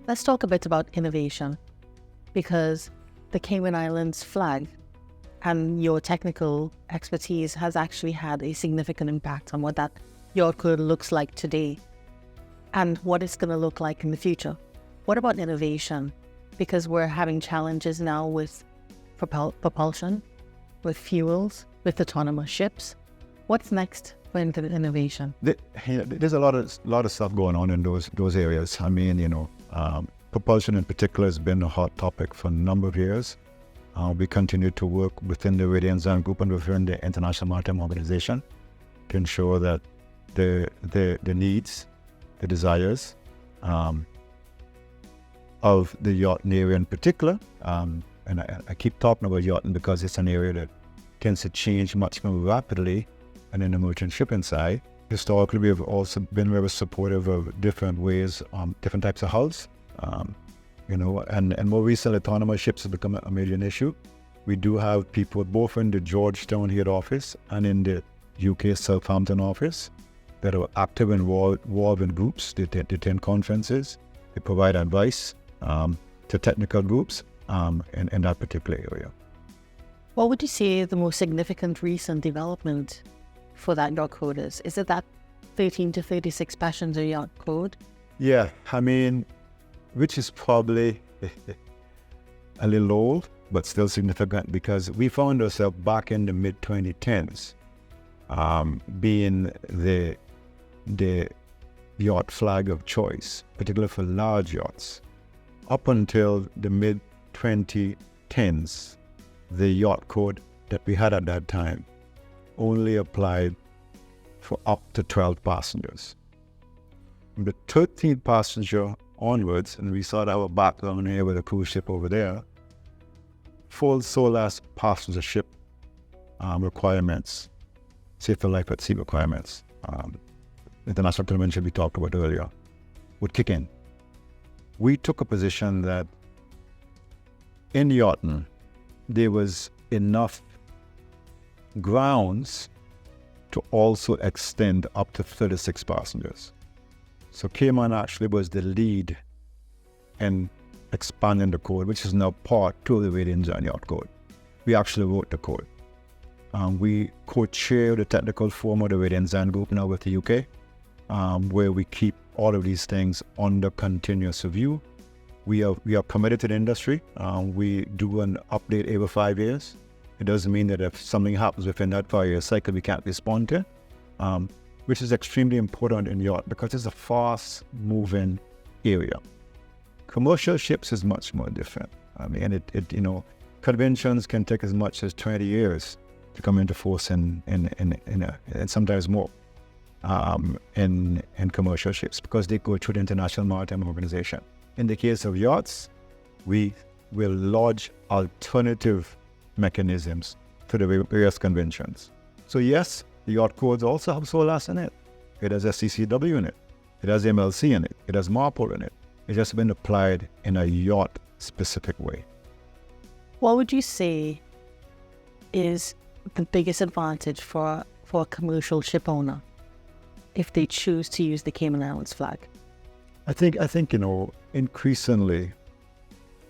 Let's talk a bit about innovation, because the Cayman Islands flag and your technical expertise has actually had a significant impact on what that yacht code looks like today and what it's going to look like in the future. What about innovation? Because we're having challenges now with propulsion, with fuels, with autonomous ships. What's next for innovation? There's a lot of stuff going on in those areas. I mean, propulsion in particular has been a hot topic for a number of years. We continue to work within the Radiant Zone Group and within the International Maritime Organization to ensure that the needs, the desires of the yachting area in particular, and I keep talking about yachting because it's an area that tends to change much more rapidly and in the merchant shipping side. Historically, we have also been very supportive of different ways, different types of hulls. And more recently, autonomous ships have become a major issue. We do have people both in the Georgetown head office and in the UK Southampton office that are active and involved in groups. They attend conferences. They provide advice to technical groups in that particular area. What would you say the most significant recent development for that yacht code is? Is it that 13 to 36 passenger yacht code? Yeah, I mean, which is probably a little old, but still significant, because we found ourselves back in the mid-2010s being the yacht flag of choice, particularly for large yachts. Up until the mid-2010s, the yacht code that we had at that time only applied for up to 12 passengers. From the 13th passenger onwards, and we saw our background here with a cruise ship over there, full SOLAS passenger ship requirements, safer life at sea requirements, international convention we talked about earlier, would kick in. We took a position that in yachting, there was enough grounds to also extend up to 36 passengers. So Cayman actually was the lead in expanding the code, which is now part 2 of the Radiant Zone Yacht Code. We actually wrote the code. We co-chair the technical forum of the Radiant Zone Group now with the UK, where we keep all of these things under continuous review. We are committed to the industry. We do an update every 5 years. It doesn't mean that if something happens within that 5-year cycle, we can't respond to it, which is extremely important in yacht because it's a fast-moving area. Commercial ships is much more different. I mean, conventions can take as much as 20 years to come into force and sometimes more in commercial ships because they go through the International Maritime Organization. In the case of yachts, we will lodge alternative mechanisms to the various conventions. So yes, the yacht codes also have SOLAS in it. It has SCCW in it. It has MLC in it. It has MARPOL in it. It's just been applied in a yacht-specific way. What would you say is the biggest advantage for a commercial ship owner if they choose to use the Cayman Islands flag? I think increasingly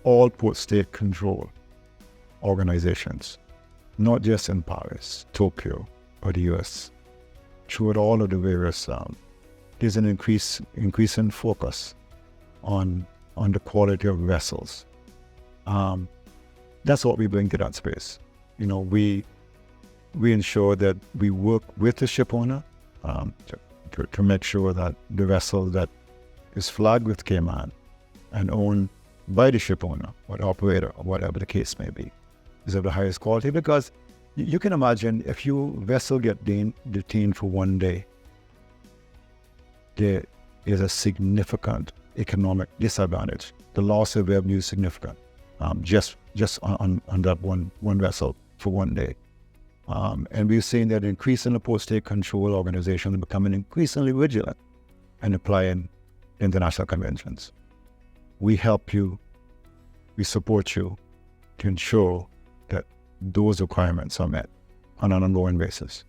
all port state control organizations, not just in Paris, Tokyo, or the US, throughout all of the various, there's an increasing focus on the quality of vessels. That's what we bring to that space. We ensure that we work with the ship owner to make sure that the vessel that is flagged with Cayman and owned by the ship owner or the operator or whatever the case may be is of the highest quality, because you can imagine if your vessel get detained for one day, there is a significant economic disadvantage. The loss of revenue is significant, just on that one vessel for one day. And we've seen that increasingly post-state control organizations are becoming increasingly vigilant and applying international conventions. We help you, we support you to ensure that those requirements are met on an ongoing basis.